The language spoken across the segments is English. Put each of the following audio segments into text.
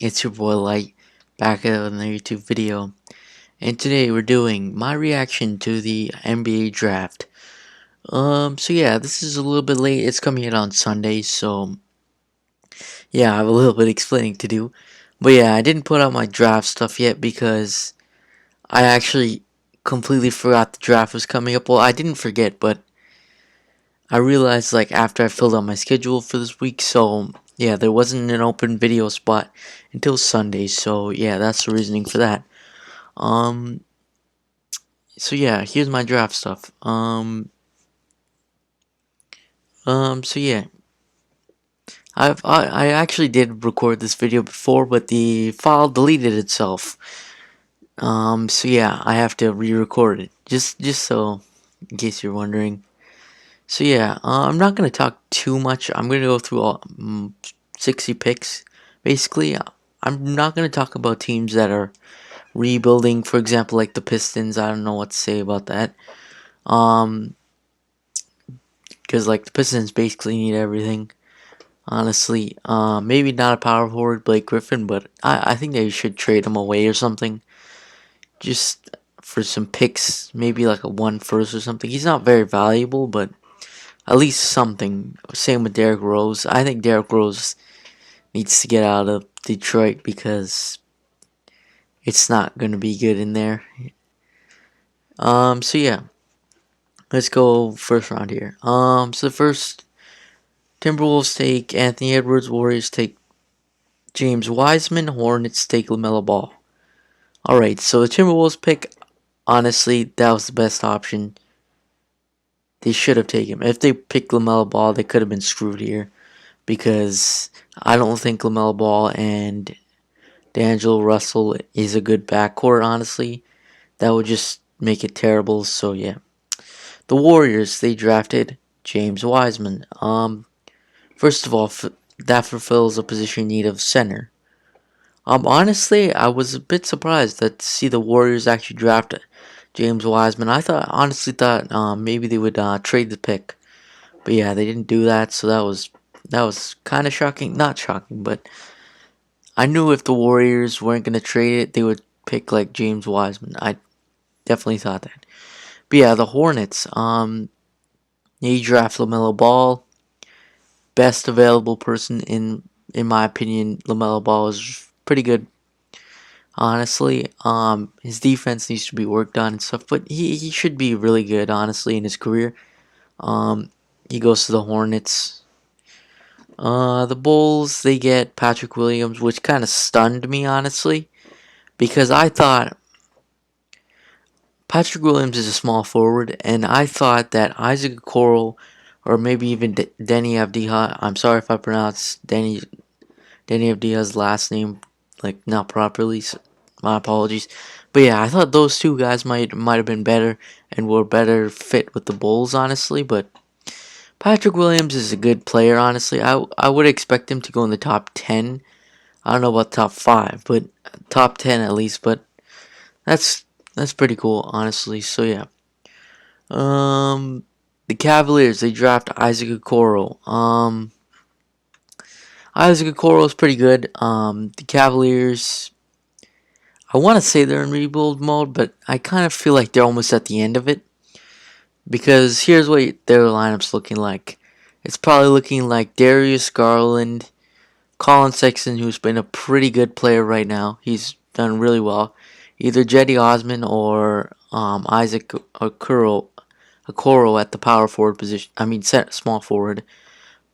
It's your boy Light back at another YouTube video, and today we're doing my reaction to the NBA draft. So yeah, this is a little bit late. It's coming out on Sunday, so yeah, I have a little bit explaining to do. But yeah, I didn't put out my draft stuff yet because I actually completely forgot the draft was coming up. Well, I didn't forget, but I realized like after I filled out my schedule for this week, so yeah, there wasn't an open video spot until Sunday. So yeah, that's the reasoning for that. Um, so yeah, here's my draft stuff. So yeah, I actually did record this video before, but the file deleted itself. So yeah, I have to re-record it. Just so in case you're wondering. So yeah, I'm not gonna talk too much. I'm gonna go through all 60 picks. Basically, I'm not gonna talk about teams that are rebuilding. For example, like the Pistons. I don't know what to say about that. Um, because like the Pistons basically need everything. Honestly, maybe not a power forward, Blake Griffin, but I think they should trade him away or something, just for some picks, maybe like a 1 first or something. He's not very valuable, but at least something. Same with Derrick Rose. I think Derrick Rose needs to get out of Detroit because it's not gonna be good in there. So yeah, let's go first round here. So the first Timberwolves take Anthony Edwards, Warriors take James Wiseman, Hornets take LaMelo Ball. Alright, so the Timberwolves pick, honestly, that was the best option. They should have taken him. If they picked LaMelo Ball, they could have been screwed here. Because I don't think LaMelo Ball and D'Angelo Russell is a good backcourt, honestly. That would just make it terrible, so yeah. The Warriors, they drafted James Wiseman. First of all, that fulfills a position need of center. Honestly, I was a bit surprised that to see the Warriors actually draft James Wiseman. Honestly thought maybe they would trade the pick, but yeah, they didn't do that. So that was kind of shocking. Not shocking, but I knew if the Warriors weren't gonna trade it, they would pick like James Wiseman. I definitely thought that. But yeah, the Hornets. They draft LaMelo Ball, best available person in my opinion. LaMelo Ball is pretty good. Honestly, his defense needs to be worked on and stuff, but he should be really good, honestly, in his career. Um, he goes to the Hornets. The Bulls, they get Patrick Williams, which kind of stunned me, honestly, because I thought Patrick Williams is a small forward, and I thought that Isaac Okoro, or maybe even Denny Avdija, I'm sorry if I pronounced Denny Avdija's last name like not properly, so my apologies. But yeah, I thought those two guys might have been better and were better fit with the Bulls, honestly. But Patrick Williams is a good player, honestly. I would expect him to go in the top 10. I don't know about top 5, but top 10 at least. But that's that's pretty cool, honestly. So yeah, the Cavaliers, they draft Isaac Okoro. Isaac Okoro is pretty good. The Cavaliers, I want to say they're in rebuild mode, but I kind of feel like they're almost at the end of it. Because here's what their lineup's looking like. It's probably looking like Darius Garland, Colin Sexton, who's been a pretty good player right now. He's done really well. Either Jetty Osman or Isaac Okoro at the power forward position. I mean, small forward.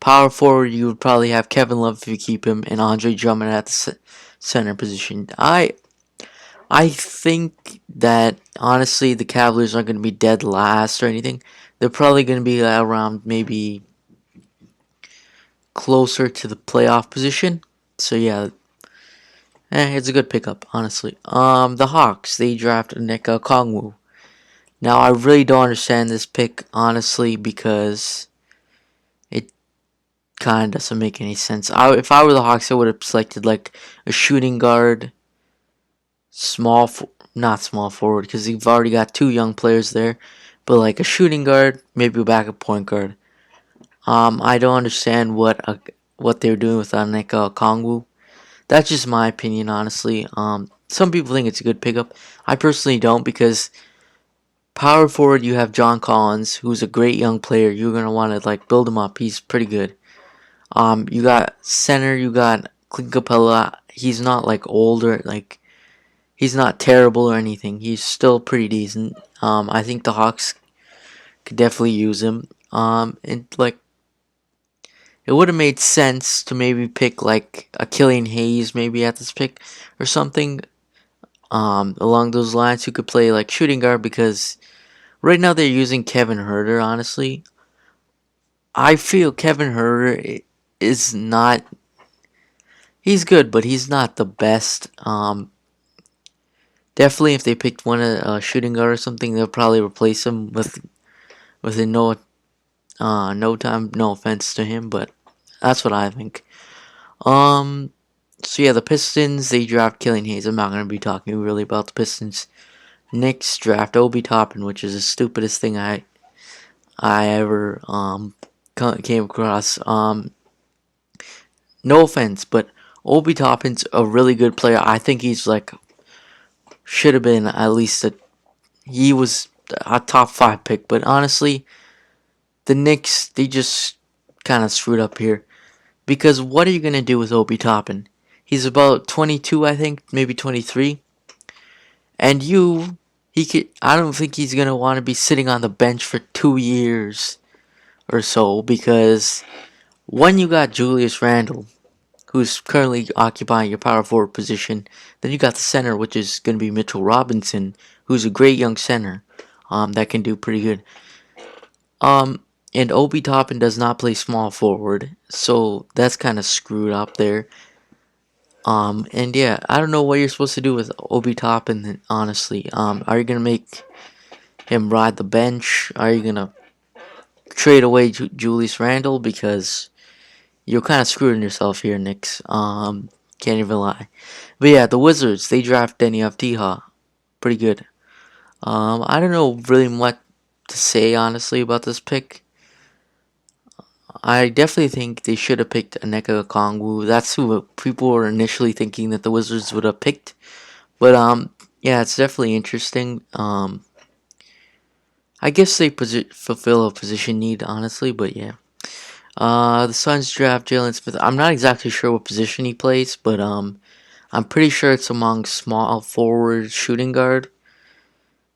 Power forward, you would probably have Kevin Love if you keep him, and Andre Drummond at the center position. I think that honestly the Cavaliers aren't going to be dead last or anything. They're probably going to be around maybe closer to the playoff position. So yeah, it's a good pickup, honestly. The Hawks, they drafted Nick Kongwu. Now I really don't understand this pick honestly because it kind of doesn't make any sense. If I were the Hawks, I would have selected like a shooting guard, not small forward because you've already got two young players there, but like a shooting guard, maybe a backup point guard. I don't understand what they're doing with Aneka Kongwu. That's just my opinion, honestly. Some people think it's a good pickup. I personally don't, because power forward you have John Collins, who's a great young player. You're gonna want to like build him up. He's pretty good. You got center. You got Clint Capella. He's not like older, like he's not terrible or anything. He's still pretty decent. I think the Hawks could definitely use him. And like it would have made sense to maybe pick like a Killian Hayes maybe at this pick or something. Along those lines, who could play like shooting guard, because right now they're using Kevin Herter. Honestly, I feel Kevin Herter is not. He's good, but he's not the best. Definitely, if they picked one shooting guard or something, they'll probably replace him within no time. No offense to him, but that's what I think. Um, so yeah, the Pistons, they draft Killian Hayes. I'm not gonna be talking really about the Pistons. Knicks draft Obi Toppin, which is the stupidest thing I ever came across. No offense, but Obi Toppin's a really good player. I think he's like should have been at least he was a top 5 pick. But honestly, the Knicks, they just kind of screwed up here, because what are you gonna do with Obi Toppin? He's about 22, I think, maybe 23, and he could. I don't think he's gonna want to be sitting on the bench for 2 years or so, because when you got Julius Randle, who's currently occupying your power forward position, then you got the center, which is going to be Mitchell Robinson, who's a great young center, that can do pretty good. And Obi Toppin does not play small forward, so that's kind of screwed up there. And yeah, I don't know what you're supposed to do with Obi Toppin, honestly. Are you gonna make him ride the bench? Are you gonna trade away Julius Randle? Because you're kind of screwing yourself here, Knicks. Can't even lie. But yeah, the Wizards, they draft Denny Avdija. Pretty good. I don't know really what to say, honestly, about this pick. I definitely think they should have picked Aneka Okongwu. That's who people were initially thinking that the Wizards would have picked. But yeah, it's definitely interesting. I guess they fulfill a position need, honestly. But yeah, the Suns draft Jalen Smith. I'm not exactly sure what position he plays, but I'm pretty sure it's among small forward, shooting guard.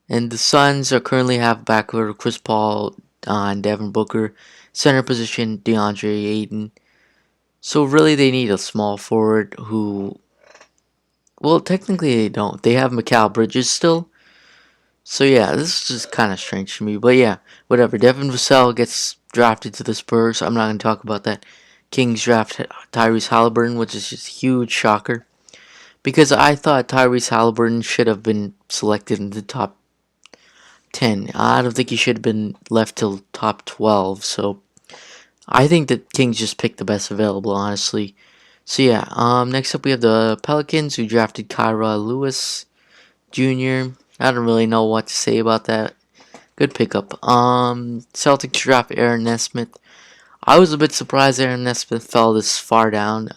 And the Suns are currently have backcourt Chris Paul and Devin Booker, center position DeAndre Ayton. So really, they need a small forward who. Well, technically they don't. They have Mikal Bridges still. So yeah, this is just kind of strange to me. But yeah, whatever. Devin Vassell gets drafted to the Spurs. I'm not gonna talk about that. Kings draft Tyrese Halliburton, which is just a huge shocker, because I thought Tyrese Halliburton should have been selected in the top 10. I don't think he should have been left till top 12. So I think that Kings just picked the best available, honestly. So yeah, next up we have the Pelicans, who drafted Kyra Lewis Jr. I don't really know what to say about that. Good pickup. Celtics draft Aaron Nesmith. I was a bit surprised Aaron Nesmith fell this far down,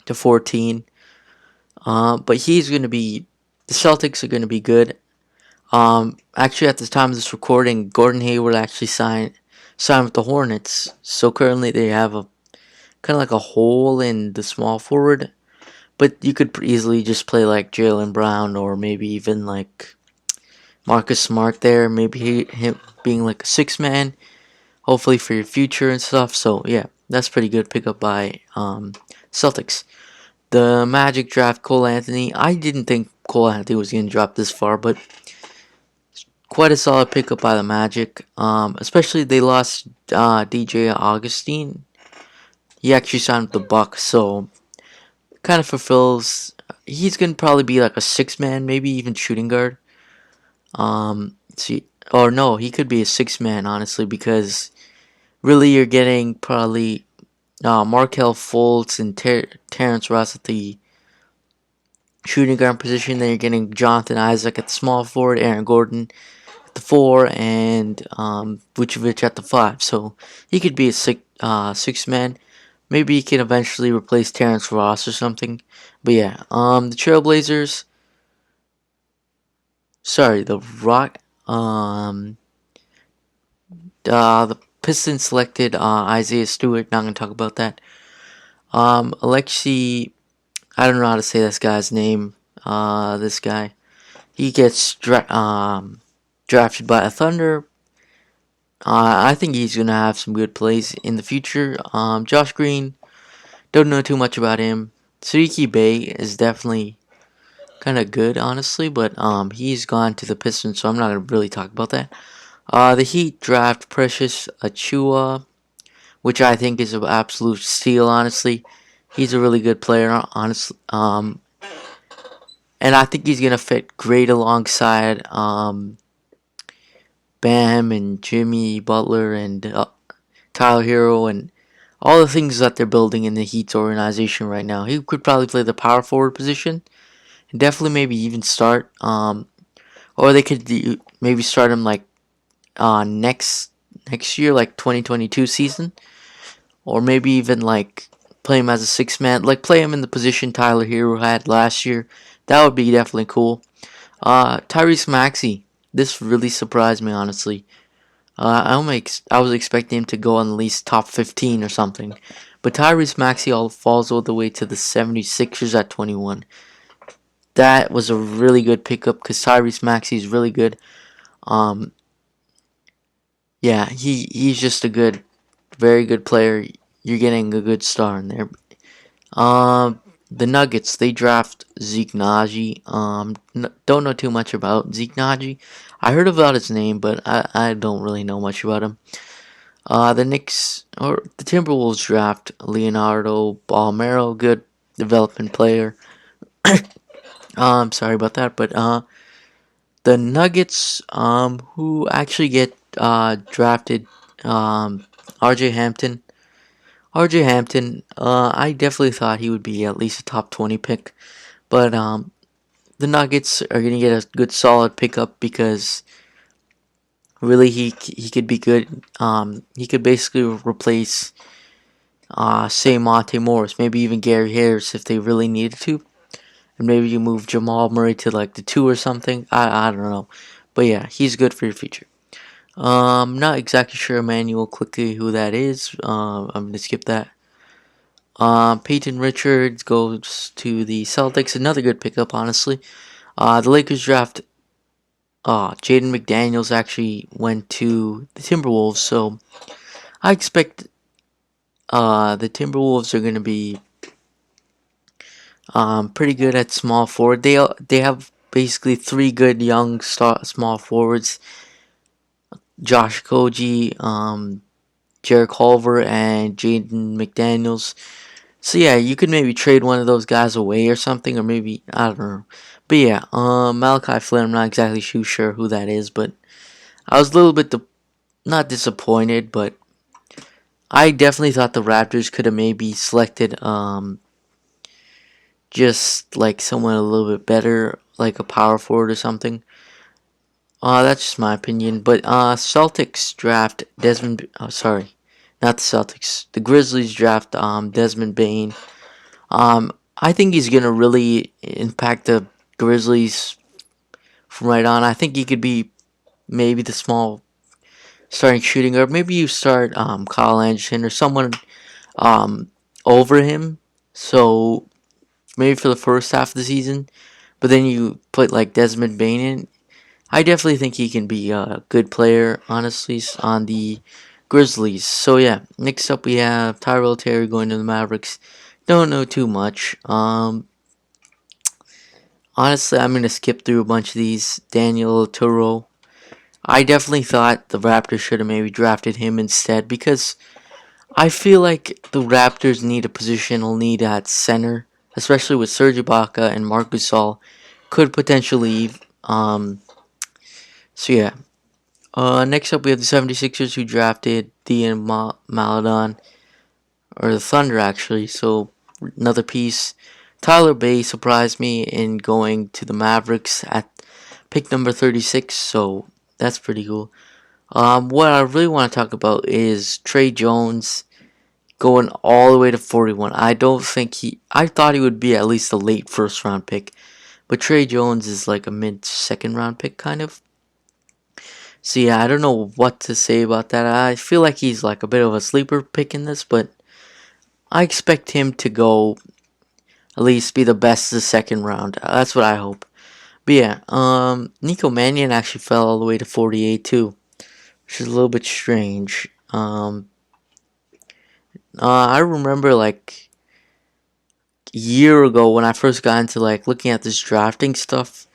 to 14. But he's gonna be. The Celtics are gonna be good. Actually, at the time of this recording, Gordon Hayward actually signed with the Hornets. So currently they have a kind of like a hole in the small forward. But you could easily just play like Jaylen Brown, or maybe even like Marcus Smart there. Maybe him being like a 6-man, hopefully for your future and stuff. So yeah, that's pretty good pickup by Celtics. The Magic draft Cole Anthony. I didn't think Cole Anthony was going to drop this far, but quite a solid pickup by the Magic. Especially they lost DJ Augustine. He actually signed with the Bucks, so kind of fulfills. He's gonna probably be like a 6-man, maybe even shooting guard. See, or no, he could be a 6-man, honestly, because really you're getting probably Markel Fultz and Terrence Ross at the shooting guard position. Then you're getting Jonathan Isaac at the small forward, Aaron Gordon at the 4, and Vucevic at the 5. So he could be a 6-man. Maybe he can eventually replace Terrence Ross or something. But yeah, the Trailblazers. Sorry, the Rock. The Pistons selected Isaiah Stewart. Not gonna talk about that. Alexi. I don't know how to say this guy's name. This guy. He gets drafted by the Thunder. I think he's gonna have some good plays in the future. Josh Green. Don't know too much about him. Sadiki Bey is definitely kind of good, honestly, but he's gone to the Pistons, so I'm not gonna really talk about that. The Heat draft Precious Achua, which I think is an absolute steal, honestly. He's a really good player, honestly. And I think he's gonna fit great alongside Bam and Jimmy Butler and Tyler Hero and all the things that they're building in the Heat's organization right now. He could probably play the power forward position and definitely maybe even start. Or they could maybe start him like next year, like 2022 season, or maybe even like play him as a 6 man, like play him in the position Tyler Hero had last year. That would be definitely cool. Tyrese Maxey, this really surprised me honestly. I was expecting him to go on at least top 15 or something, but Tyrese Maxey falls all the way to the 76ers at 21. That was a really good pickup because Tyrese Maxey is really good. Um, yeah, he's just a very good player. You're getting a good star in there. The Nuggets, they draft Zeke Naji. Don't know too much about Zeke Naji. I heard about his name, but I don't really know much about him. The Knicks or the Timberwolves draft Leonardo Balmero, good development player. Sorry about that, but the Nuggets, who actually get drafted, R.J. Hampton. R.J. Hampton, I definitely thought he would be at least a top 20 pick, but the Nuggets are gonna get a good solid pickup because really he could be good. He could basically replace say Monte Morris, maybe even Gary Harris if they really needed to, and maybe you move Jamal Murray to like the 2 or something. I don't know, but yeah, he's good for your future. Not exactly sure, Emmanuel quickly who that is. I'm gonna skip that. Peyton Richards goes to the Celtics. Another good pickup, honestly. The Lakers draft. Jaden McDaniels actually went to the Timberwolves, so I expect the Timberwolves are going to be pretty good at small forward. They have basically 3 good young small forwards: Josh Koji, Jarek Culver, and Jaden McDaniels. So yeah, you could maybe trade one of those guys away or something, or maybe I don't know. But yeah, Malachi Flynn, I'm not exactly too sure who that is, but I was a little bit not disappointed, but I definitely thought the Raptors could have maybe selected just like someone a little bit better, like a power forward or something. That's just my opinion. But Celtics draft Desmond. Sorry, not the Celtics. The Grizzlies draft Desmond Bain. I think he's gonna really impact the Grizzlies from right on. I think he could be maybe the small starting shooting guard. Maybe you start Kyle Anderson or someone um, over him. So maybe for the first half of the season, but then you put like Desmond Bain in. I definitely think he can be a good player, honestly, on the Grizzlies. So yeah, next up we have Tyrell Terry going to the Mavericks. Don't know too much. Honestly, I'm gonna skip through a bunch of these. Daniel Turo. I definitely thought the Raptors should have maybe drafted him instead because I feel like the Raptors need a positional need at center, especially with Serge Ibaka and Marc Gasol could potentially leave. So yeah. Next up we have the 76ers who drafted Dean Maladon, or the Thunder actually. So another piece. Tyler Bay surprised me in going to the Mavericks at pick number 36. So that's pretty cool. What I really want to talk about is Trey Jones going all the way to 41. I don't think I thought he would be at least a late first round pick, but Trey Jones is like a mid second round pick kind of. So yeah, I don't know what to say about that. I feel like he's like a bit of a sleeper pick in this, but I expect him to go at least be the best of the second round. That's what I hope. But yeah, Nico Mannion actually fell all the way to 48 too, which is a little bit strange. I remember like a year ago when I first got into like looking at this drafting stuff.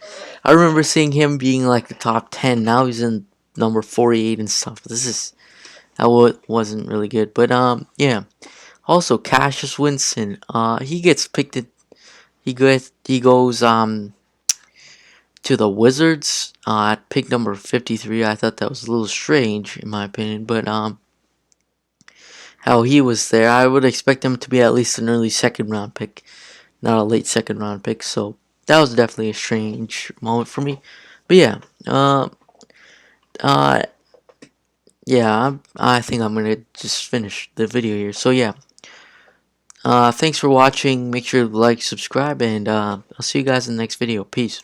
I remember seeing him being like the top 10. Now he's in number 48 and stuff. That wasn't really good. But yeah. Also, Cassius Winston. He gets picked. He goes to the Wizards at pick number 53. I thought that was a little strange in my opinion, but how he was there, I would expect him to be at least an early second round pick, not a late second round pick. So that was definitely a strange moment for me. But yeah, uh, yeah, I think I'm gonna just finish the video here. So yeah, thanks for watching. Make sure to like, subscribe, and I'll see you guys in the next video. Peace.